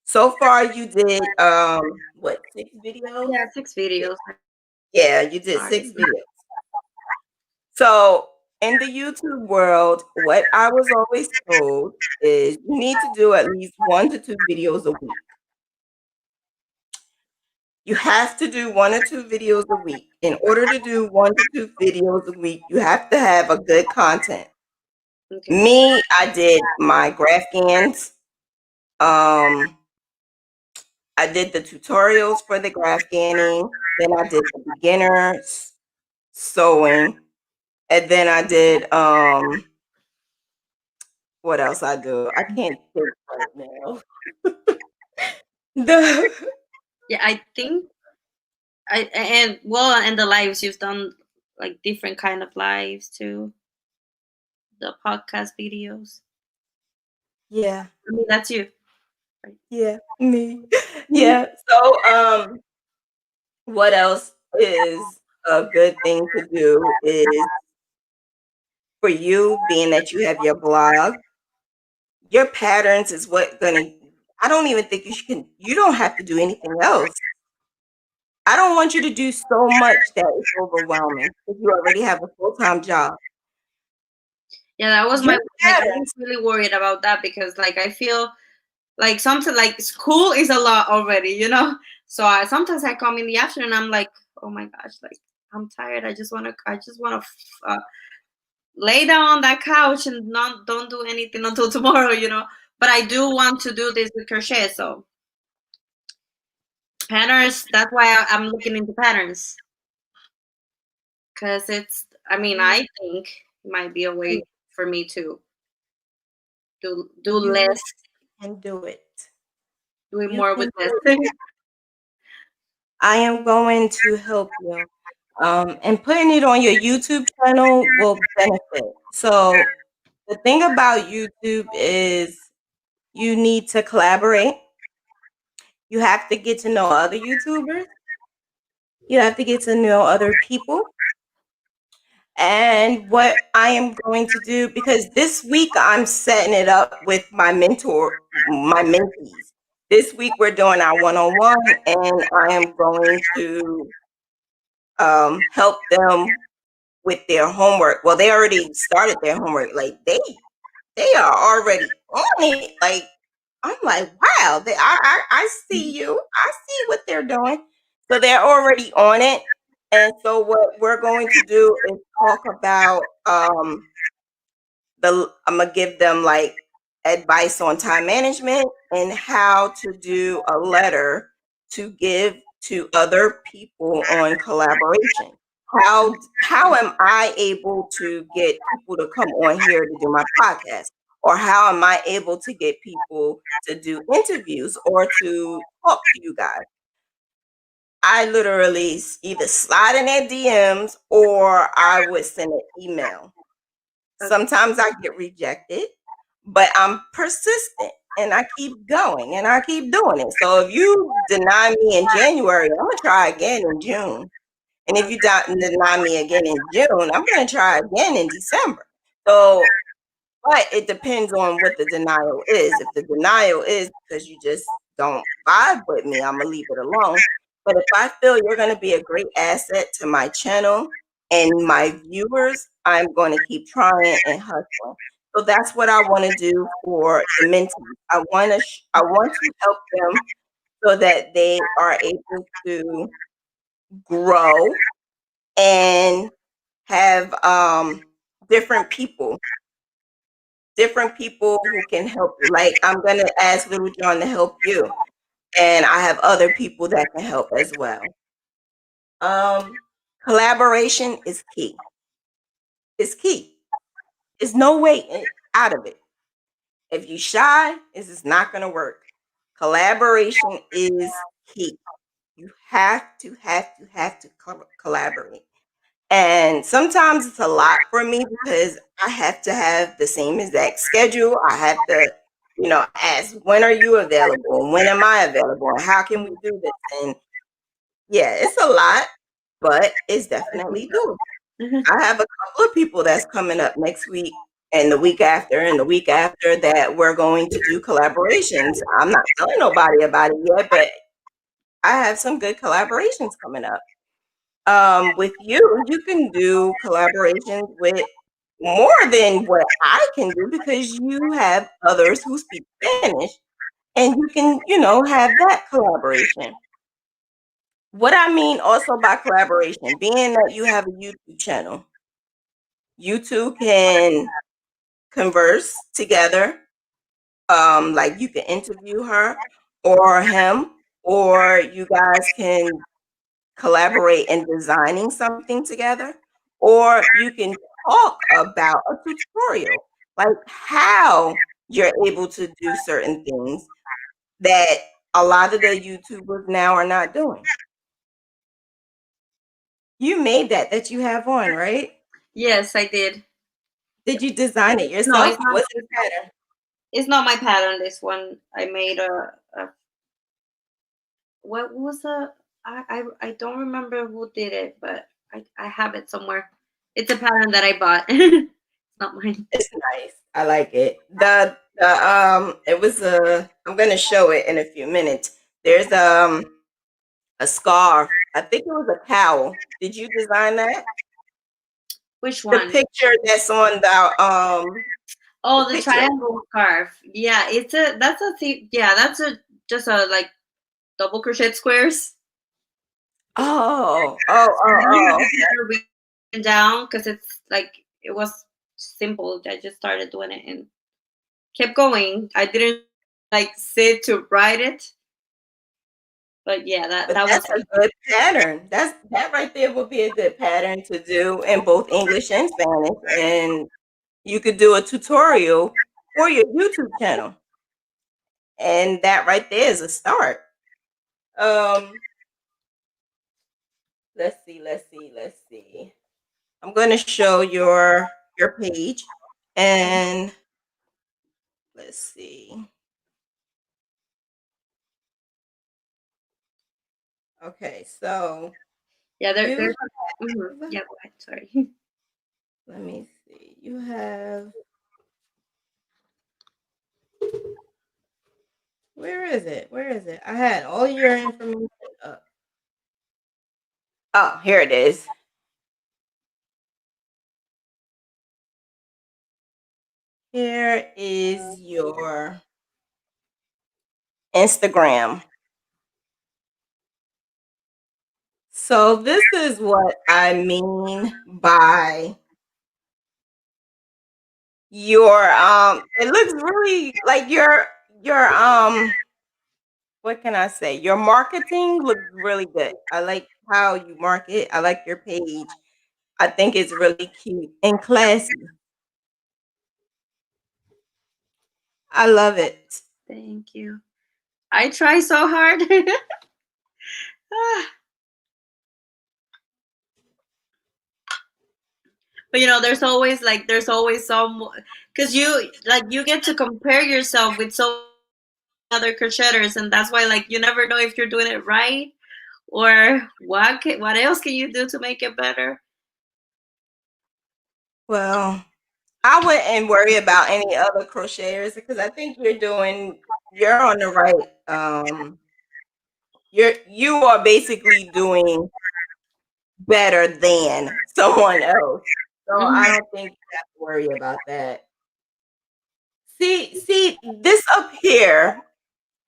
So far you did what, 6 videos? Yeah, 6 videos. Yeah, you did Started. 6 videos. So in the YouTube world, what I was always told is you need to do at least 1 to 2 videos a week. You have to do 1 or 2 videos a week. In order to do 1 to 2 videos a week, you have to have a good content. Okay. Me, I did my Graphgans. Um, I did the tutorials for the Graphganning. Then I did the beginners sewing. And then I did what else I do? I can't think right now. The Yeah, I think and the lives you've done, like different kind of lives too. The podcast videos. yeah, I mean, that's you. Right? yeah, me. Yeah. So what else is a good thing to do is for you, being that you have your blog, your patterns is what gonna I don't even think you don't have to do anything else. I don't want you to do so much that it's overwhelming because you already have a full-time job. Yeah, that was Your my like. I was patterns, really worried about that because like I feel like sometimes like school is a lot already, you know. So sometimes I come in the afternoon, I'm like, oh my gosh, like I'm tired. I just wanna lay down on that couch and not don't do anything until tomorrow, you know. But I do want to do this with crochet, so patterns. That's why I'm looking into patterns because it's. I mean, I think it might be a way for me to do you less, can do it. doing You more can with less. do it. I am going to help you. And putting it on your YouTube channel will benefit. So the thing about YouTube is you need to collaborate. You have to get to know other YouTubers. You have to get to know other people. And what I am going to do, because this week I'm setting it up with my mentees. This week we're doing our one-on-one, and I am going to help them with their homework. Well, they already started their homework. Like they are already on it. Like I'm like, wow, I see you. I see what they're doing. So they're already on it. And so what we're going to do is talk about I'm gonna give them like advice on time management and how to do a letter to give to other people on collaboration. How am I able to get people to come on here to do my podcast? Or how am I able to get people to do interviews or to talk to you guys? I literally either slide in their DMs or I would send an email. Sometimes I get rejected, but I'm persistent and I keep going and I keep doing it. So if you deny me in January, I'm going to try again in June. And if you deny me again in June, I'm going to try again in December. So, but it depends on what the denial is. If the denial is because you just don't vibe with me, I'm going to leave it alone. But if I feel you're going to be a great asset to my channel and my viewers, I'm going to keep trying and hustling. So that's what I want to do for the mentees. I want to help them so that they are able to grow and have different people who can help you. Like I'm gonna ask Little John to help you, and I have other people that can help as well. Um, Collaboration is key. It's key. There's no way out of it. If you shy, this is not gonna work. Collaboration is key. You have to collaborate. And sometimes it's a lot for me because I have to have the same exact schedule. I have to, ask, when are you available? And when am I available? And how can we do this? And yeah, it's a lot, but it's definitely doable. I have a couple of people that's coming up next week and the week after that we're going to do collaborations. I'm not telling nobody about it yet, but I have some good collaborations coming up. With you can do collaborations with more than what I can do because you have others who speak Spanish and you can, have that collaboration. What I mean also by collaboration, being that you have a YouTube channel, you two can converse together. Like you can interview her or him, or you guys can collaborate in designing something together, or you can talk about a tutorial, like how you're able to do certain things that a lot of the YouTubers now are not doing. You made that you have on, right? Yes, I did. Did you design it No, yourself? it's not. Was it a pattern? It's not my pattern. This one I made a what was the I don't remember who did it, but I have it somewhere. It's a pattern that I bought. It's not mine. It's nice. I like it. It was I'm gonna show it in a few minutes. There's a scarf. I think it was a cowl. Did you design that? Which The one? picture that's on the Oh, the picture. triangle scarf. Yeah, yeah, that's a just a like double crochet squares. Oh, okay. Written down because it's like it was simple. I just started doing it and kept going. I didn't like sit to write it, but yeah, that But that was that's a good pattern. That right there would be a good pattern to do in both English and Spanish. And you could do a tutorial for your YouTube channel. And that right there is a start. Um, let's see. I'm going to show your page and let's see. Okay, so yeah. you Yeah. Go ahead. Sorry. let me see. You have, where is it? Where is it? I had all your information up. Oh, here it is. Here is your Instagram. So this is what I mean by your it looks really like your what can I say? Your marketing looks really good. I like how you market. I like your page. I think it's really cute and classy. I love it. Thank you. I try so hard. Ah, But there's always some, because you get to compare yourself with so many other crocheters, and that's why you never know if you're doing it right, or what else can you do to make it better. Well, I wouldn't worry about any other crocheters because I think you're on the right you are basically doing better than someone else. So I Hmm. don't think you have to worry about that. See this up here.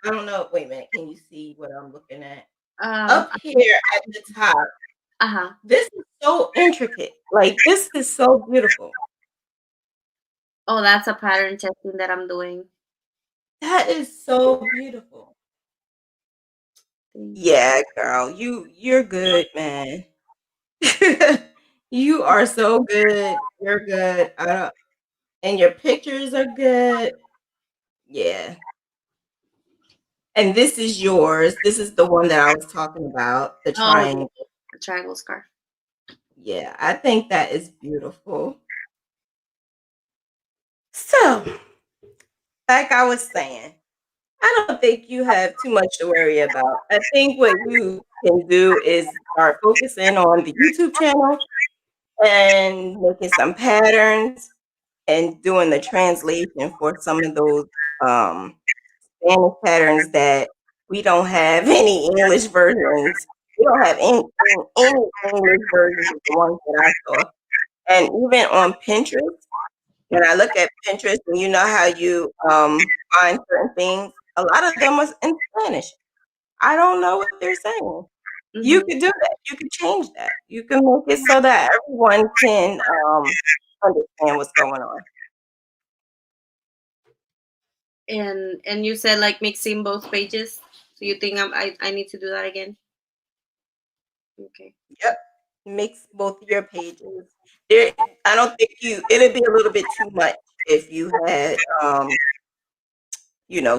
I don't know. Wait a minute. Can you see what I'm looking at? Up here at the top. Uh-huh. This is so intricate. Like this is so beautiful. Oh, that's a pattern testing that I'm doing. That is so beautiful. Thank you. Yeah, girl. You're good, man. You are so good. You're good. I don't, and your pictures are good. Yeah. And this is yours. This is the one that I was talking about, the Oh, yeah, triangle. the triangle scarf. Yeah, I think that is beautiful. So, like I was saying, I don't think you have too much to worry about. I think what you can do is start focusing on the YouTube channel and making some patterns and doing the translation for some of those um, Spanish patterns that we don't have any English versions. We don't have any English versions of the ones that I saw. And even on Pinterest, when I look at Pinterest and you know how you find certain things, a lot of them was in Spanish. I don't know what they're saying. You Hmm. could do that. You could change that. You can make it so that everyone can understand what's going on. And you said like mixing both pages. So you think I need to do that again? Okay. Yep. Mix both your pages. There, I don't think it'd be a little bit too much if you had,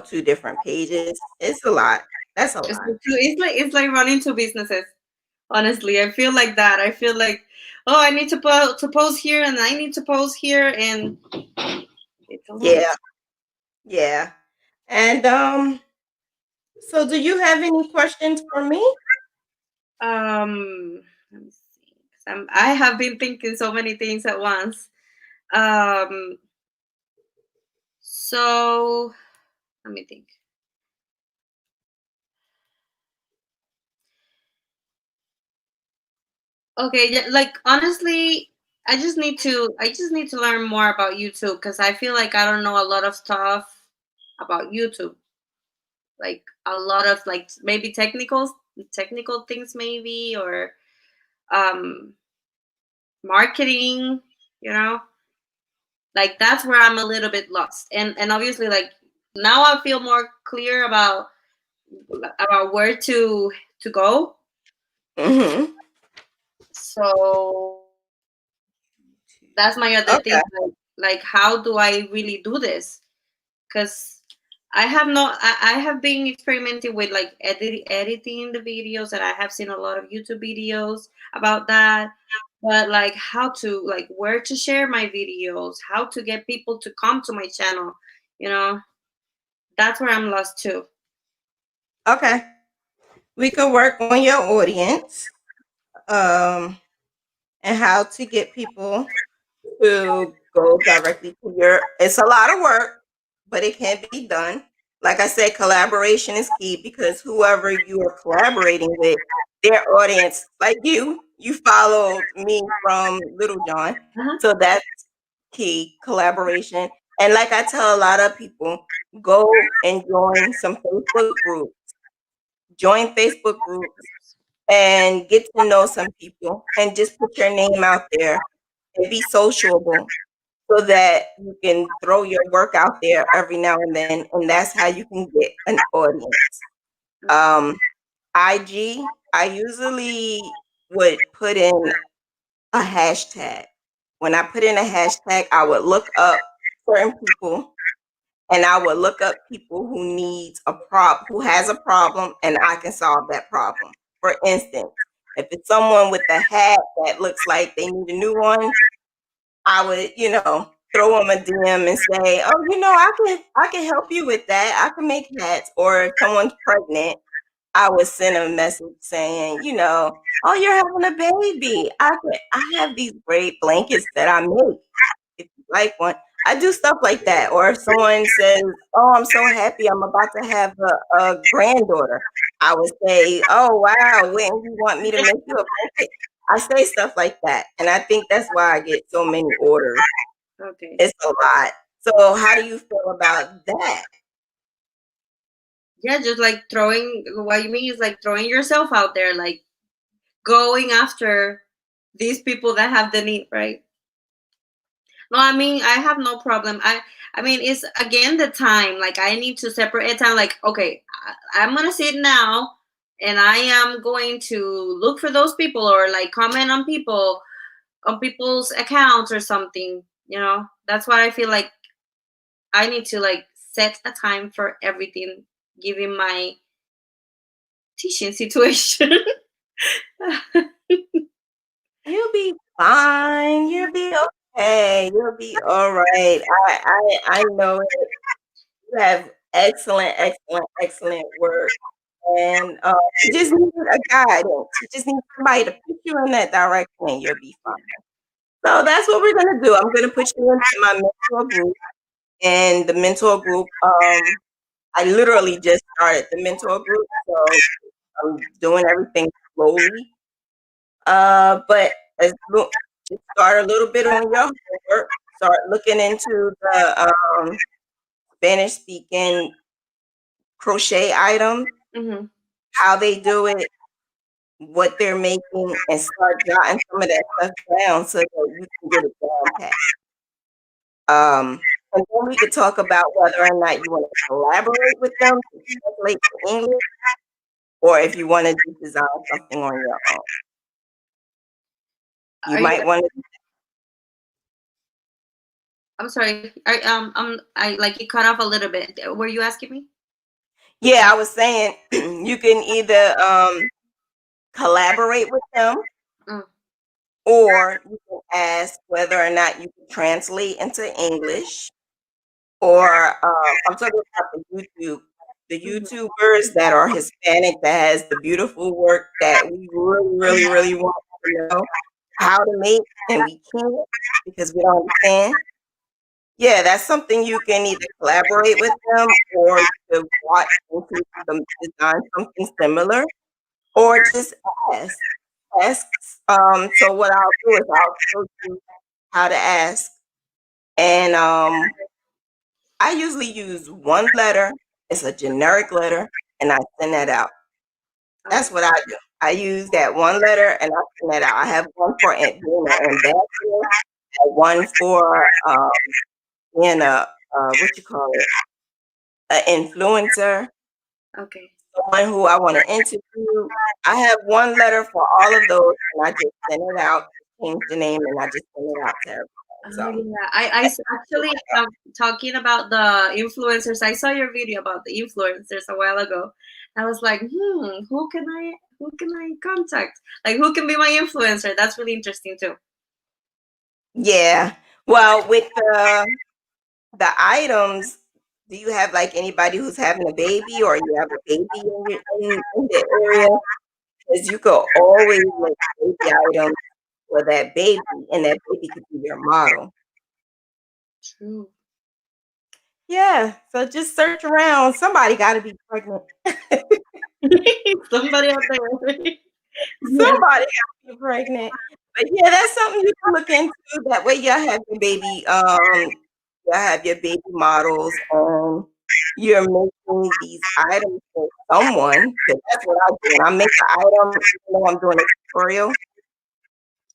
two different pages. It's a lot. That's a lot. It's like running two businesses. Honestly, I feel like that. I feel like, oh, I need to post here, and I need to post here, and it's a lot. Yeah. Yeah. And so do you have any questions for me? Let me see. 'Cause I have been thinking so many things at once. Um, so let me think. Okay, yeah, like honestly, I just need to learn more about YouTube because I feel like I don't know a lot of stuff about YouTube. Like a lot of like maybe technical things maybe, or um marketing, you know? Like that's where I'm a little bit lost. And obviously like now I feel more clear about where to go. Mm-hmm. So that's my other thing, Okay. like how do I really do this? Because I have been experimenting with like editing the videos, and I have seen a lot of YouTube videos about that. But like how to like where to share my videos, how to get people to come to my channel, you know, that's where I'm lost too. Okay. We could work on your audience, um, and how to get people to go directly to your. It's a lot of work, but it can be done. Like I said, collaboration is key because whoever you are collaborating with, their audience, like you followed me from Little John, Uh-huh. so that's key collaboration. And like I tell a lot of people, go and join some Facebook groups, join Facebook groups, and get to know some people, and just put your name out there and be sociable so that you can throw your work out there every now and then, and that's how you can get an audience. Um, IG, I usually would put in a hashtag. When I put in a hashtag, I would look up certain people, and I would look up people who has a problem, and I can solve that problem. For instance, if it's someone with a hat that looks like they need a new one, I would, throw them a DM and say, "Oh, I can help you with that. I can make hats." Or if someone's pregnant, I would send a message saying, "Oh, you're having a baby. I have these great blankets that I make. If you like one." I do stuff like that. Or if someone says, "Oh, I'm so happy. I'm about to have a granddaughter," I would say, "Oh, wow. When you want me to make you a blanket?" I say stuff like that. And I think that's why I get so many orders. Okay. It's a lot. So how do you feel about that? Yeah, just like throwing, what you mean is like throwing yourself out there, like going after these people that have the need, right? No, I mean, I have no problem. I mean, it's again the time. Like, I need to separate time. Like, okay, I'm gonna sit now, and I am going to look for those people or like comment on people's accounts or something. That's what I feel like. I need to like set a time for everything, given my teaching situation. You'll be fine. You'll be okay. You'll be all right. I know it. You have excellent, excellent, excellent work. And you just need a guidance. You just need somebody to put you in that direction and you'll be fine. So that's what we're gonna do. I'm gonna put you into my mentor group. And the mentor group, I literally just started the mentor group. So I'm doing everything slowly. But just start a little bit on your homework. Start looking into the Spanish speaking crochet items, Hmm. how they do it, what they're making, and start jotting some of that stuff down so that you can get it down pat. And then we could talk about whether or not you want to collaborate with them to translate to English, or if you want to just design something on your own. You Are you? might want to. I'm sorry. I like you cut off a little bit. Were you asking me? Yeah, I was saying you can either collaborate with them, Mm. or you can ask whether or not you can translate into English. Or I'm talking about the Mhm. YouTubers that are Hispanic that has the beautiful work that we really, really, really want to know how to make, and we can't because we don't understand. Yeah, that's something you can either collaborate with them, or you could watch and see them design something similar, or just ask. Ask. So what I'll do is I'll show you how to ask, and I usually use one letter. It's a generic letter, and I send that out. That's Okay. what I do. I use that one letter, and I send that out. I have one for being an ambassador, and one for being a what you call it, an influencer, Okay. someone who I want to interview. I have one letter for all of those, and I just send it out, change the name, and I just send it out to everyone. Oh So yeah, actually talking about the influencers. I saw your video about the influencers a while ago. I was like, who can I contact? Like, who can be my influencer? That's really interesting too. yeah. Well, with the items, do you have like anybody who's having a baby, or you have a baby in the area? Because you could always make baby items for that baby, and that baby could be your model. True. Yeah, so just search around. Somebody got to be pregnant. Somebody out there. Yeah. Somebody got to be pregnant. But yeah, that's something you can look into. That way, y'all have your baby. Y'all have your baby models, and you're making these items for someone. Because that's what I do. When I make an item, even though I'm doing a tutorial,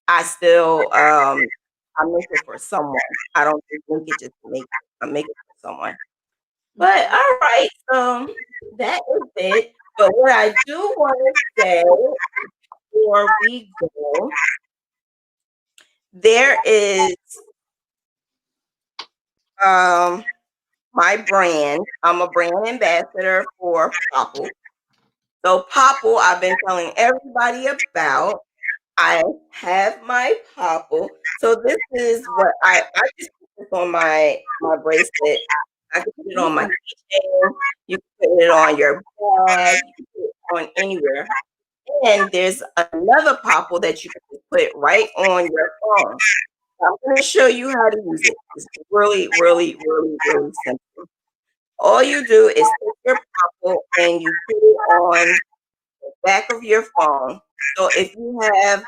I still I make it for someone. I don't just make it just to make it. I make it for someone. But all right, that is it. But what I do want to say before we go, there is um my brand. I'm a brand ambassador for Popl. So Popl, I've been telling everybody about. I have my Popl. So this is what I just put this on my bracelet. I can put it on my keychain. You can put it on your bag. You can put it on anywhere. And there's another Popl that you can put right on your phone. I'm going to show you how to use it. It's really, really, really, really simple. All you do is take your Popl and you put it on the back of your phone. So if you have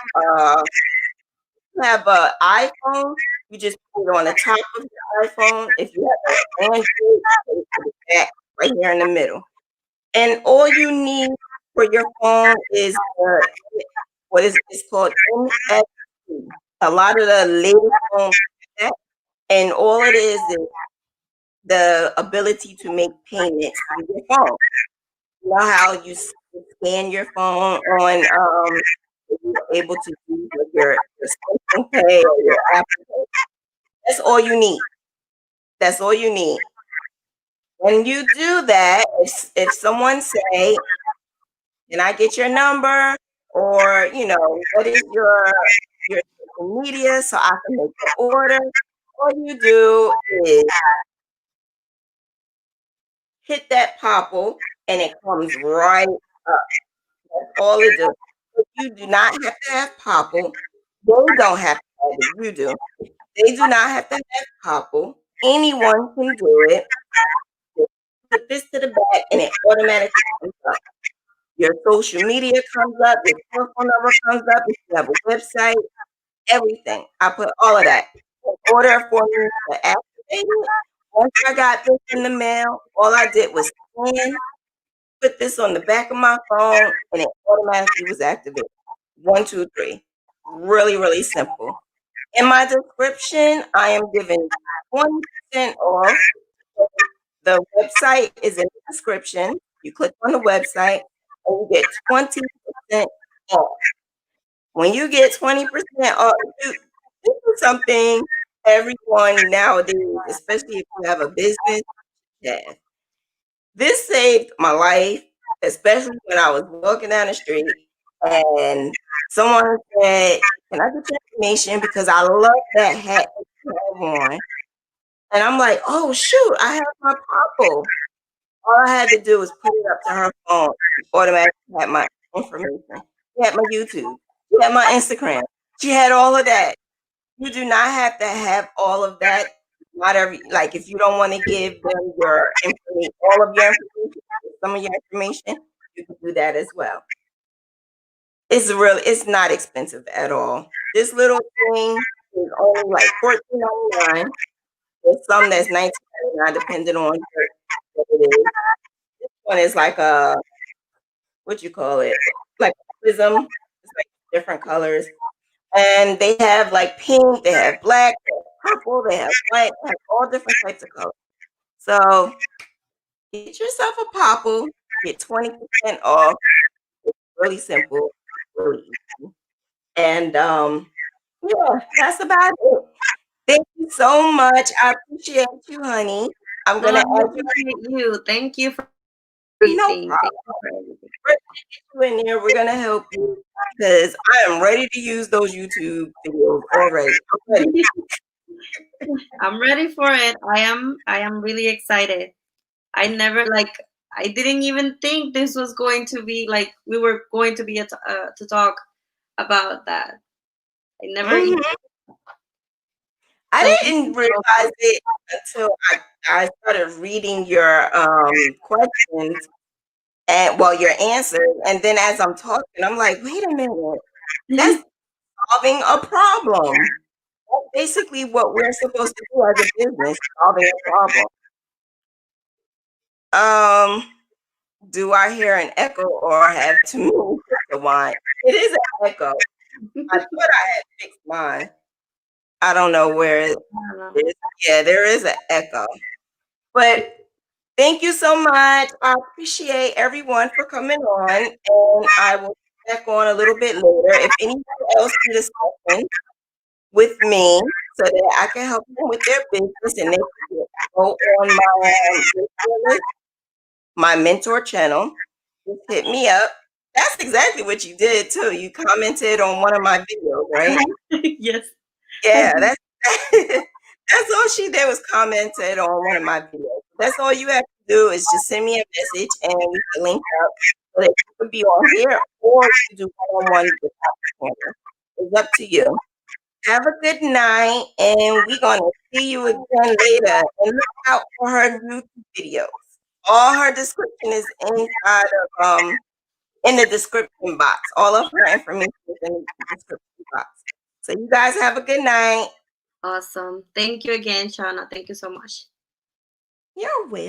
an iPhone, you just put it on the top of your iPhone. If you have an Android, you put it to the back right here in the middle. And all you need for your phone is what is it's called NFC. A lot of the latest phones have that, and all it is the ability to make payments on your phone. You know how you scan your phone on you're able to use your Samsung Pay or your Apple Pay. That's all you need. That's all you need. When you do that, if someone say, "Can I get your number?" or "What is your social media so I can make the order?" All you do is hit that Popl and it comes right up. That's all it does. If you do not have to have Popl, they don't have to have it. You do. They do not have to have Popl. Anyone can do it. Just put this to the back and it automatically comes up. Your social media comes up, your telephone number comes up, if you have a website, everything. I put all of that. In order for me to activate it, once I got this in the mail, all I did was put this on the back of my phone, and it automatically was activated. 1, 2, 3. Really, really simple. In my description, I am giving 20% off. The website is in the description. You click on the website and you get 20% off. When you get 20% off, this is something everyone nowadays, especially if you have a business, has. This saved my life, especially when I was walking down the street and someone said, "Can I get your information? Because I love that hat that you have on." And I'm like, "Oh, shoot, I have my Popl." All I had to do was put it up to her phone. She automatically had my information. She had my YouTube. She had my Instagram. She had all of that. You do not have to have all of that. Not every like if you don't want to give them your information, all of your information, some of your information, you can do that as well. It's not expensive at all. This little thing is only like $14.99. There's some that's $19.99 depending on what it is. This one is like a what you call it? Like a prism. It's like different colors. And they have like pink, they have black, they have purple, they have white, they have all different types of colors. So get yourself a Popl, get 20% off. It's really simple, really easy. And yeah, that's about it. Thank you so much. I appreciate you, honey. I'm Oh, gonna I add appreciate you. Thank you for you. No everything. problem. Thank you for everything. We're gonna get you in there. We're gonna help you because I am ready to use those YouTube videos already. I'm ready. I'm ready for it. I am really excited. I never like I didn't even think this was going to be like we were going to be to talk about that. I never even Mhm. I so thank didn't you so much. realize it until I started reading your questions and well your answers, and then as I'm talking, I'm like, wait a minute, that's solving a problem. That's basically what we're supposed to do as a business, solving a problem. Um, do I hear an echo or have to move the wine? It is an echo. I thought I had fixed mine. I don't know where it I don't know. is. Yeah, there is an echo. But thank you so much. I appreciate everyone for coming on, and I will be back on a little bit later. If anyone else need a session with me so that I can help them with their business and they can go on my mentor channel, just hit me up. That's exactly what you did too. You commented on one of my videos, right? Yes. Yeah, that's that's all she did was commented on one of my videos. That's all you have to do is just send me a message and we can link up so that you can be on here or you do one-on-one with Dr. Campbell. It's up to you. Have a good night and we're gonna see you again later. And look out for her YouTube videos. All her description is inside of in the description box. All of her information is in the description box. So you guys have a good night. Awesome. Thank you again, Shauna. Thank you so much. You're welcome.